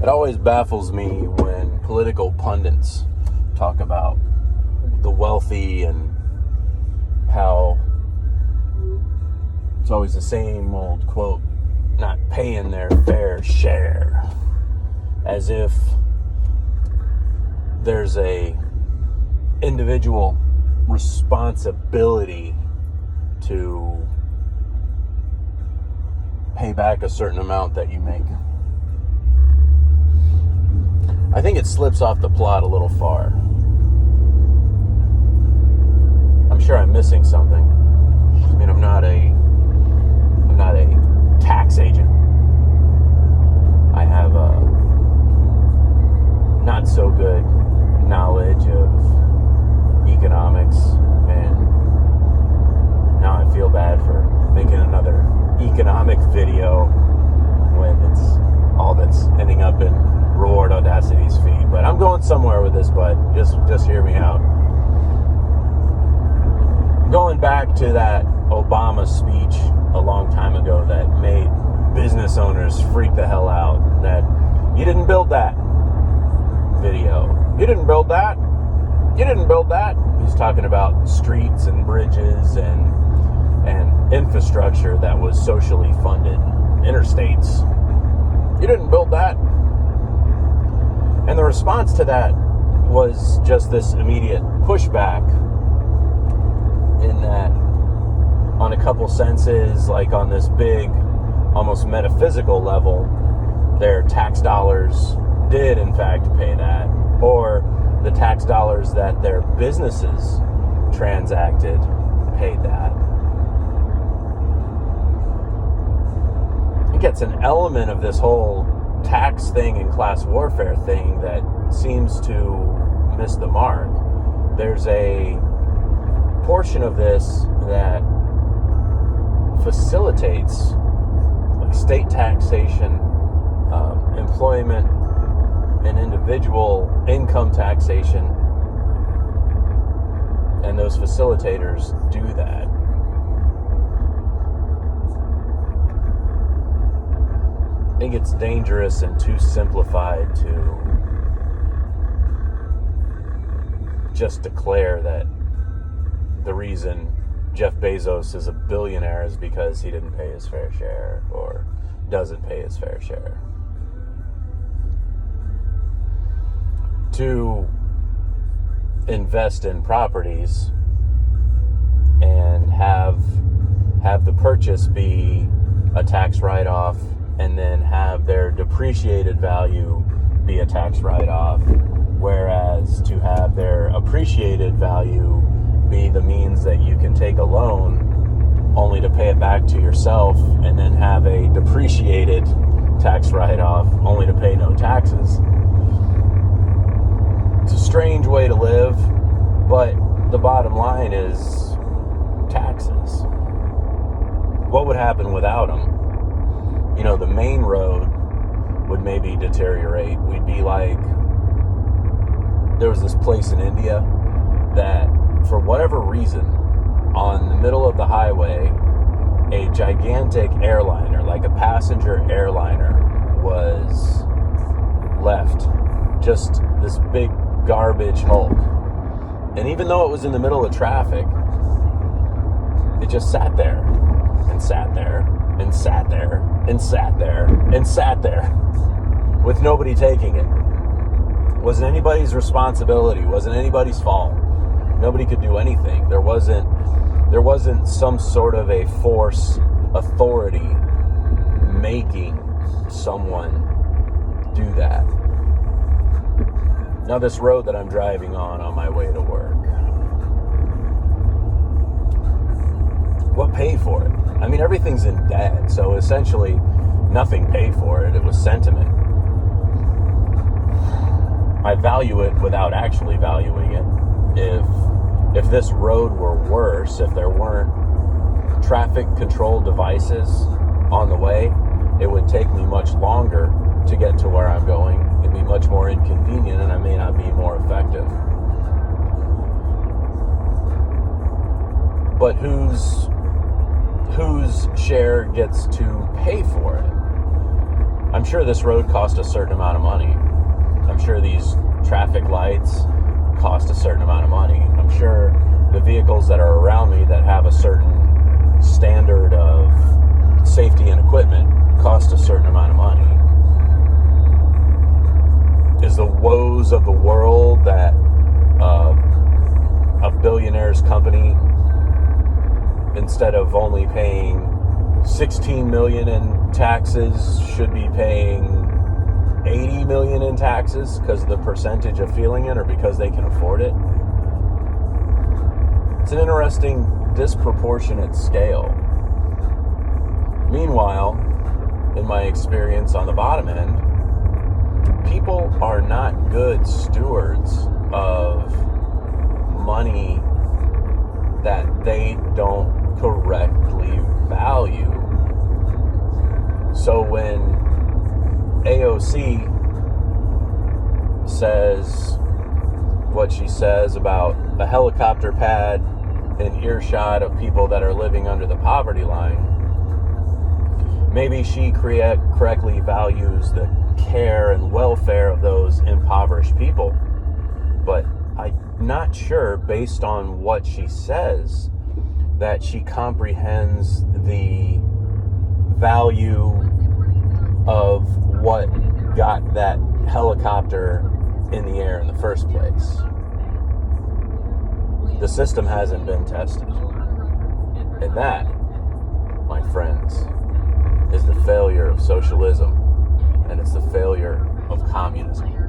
It always baffles me when political pundits talk about the wealthy and how it's always the same old quote, not paying their fair share, as if there's a individual responsibility to pay back a certain amount that you make. I think it slips off the plot a little far. I'm sure I'm missing something. I mean, I'm not a tax agent. I have a not so good knowledge of economics, and now I feel bad for making another economic video when it's all that's ending up in Reward Audacity's feed. But I'm going somewhere with this, bud. Just hear me out. Going back to that Obama speech a long time ago that made business owners freak the hell out, that you didn't build that video. You didn't build that. You didn't build that. He's talking about streets and bridges and infrastructure that was socially funded, interstates. You didn't build that. And the response to that was just this immediate pushback, in that on a couple senses, like on this big, almost metaphysical level, their tax dollars did in fact pay that, or the tax dollars that their businesses transacted paid that. It gets an element of this whole tax thing and class warfare thing that seems to miss the mark. There's a portion of this that facilitates like state taxation, employment, and individual income taxation, and those facilitators do that. I think it's dangerous and too simplified to just declare that the reason Jeff Bezos is a billionaire is because he didn't pay his fair share or doesn't pay his fair share. To invest in properties and have the purchase be a tax write-off, and then have their depreciated value be a tax write-off, whereas to have their appreciated value be the means that you can take a loan only to pay it back to yourself, and then have a depreciated tax write-off only to pay no taxes. It's a strange way to live, but the bottom line is taxes. What would happen without them? You know, the main road would maybe deteriorate. We'd be like, there was this place in India that, for whatever reason, on the middle of the highway, a gigantic airliner, like a passenger airliner, was left. Just this big garbage hulk. And even though it was in the middle of traffic, it just sat there and sat there and sat there and sat there and sat there with nobody taking it. Wasn't anybody's responsibility, wasn't anybody's fault. Nobody could do anything. There wasn't some sort of a force, authority making someone do that. Now this road that I'm driving on my way to work, what paid for it? I mean, everything's in debt, so essentially nothing paid for it. It was sentiment. I value it without actually valuing it. If this road were worse, if there weren't traffic control devices on the way, it would take me much longer to get to where I'm going. It'd be much more inconvenient, and I may not be more effective. But whose share gets to pay for it? I'm sure this road cost a certain amount of money. I'm sure these traffic lights cost a certain amount of money. I'm sure the vehicles that are around me that have a certain standard of safety and equipment cost a certain amount of money. Is the woes of the world that a billionaire's company, instead of only paying $16 million in taxes, should be paying $80 million in taxes because of the percentage of feeling it or because they can afford it? It's an interesting disproportionate scale. Meanwhile, in my experience on the bottom end, people are not good stewards of money that they don't correctly value. So when AOC says what she says about a helicopter pad in earshot of people that are living under the poverty line, maybe she correctly values the care and welfare of those impoverished people, but I'm not sure, based on what she says, that she comprehends the value of what got that helicopter in the air in the first place. The system hasn't been tested. And that, my friends, is the failure of socialism, and it's the failure of communism.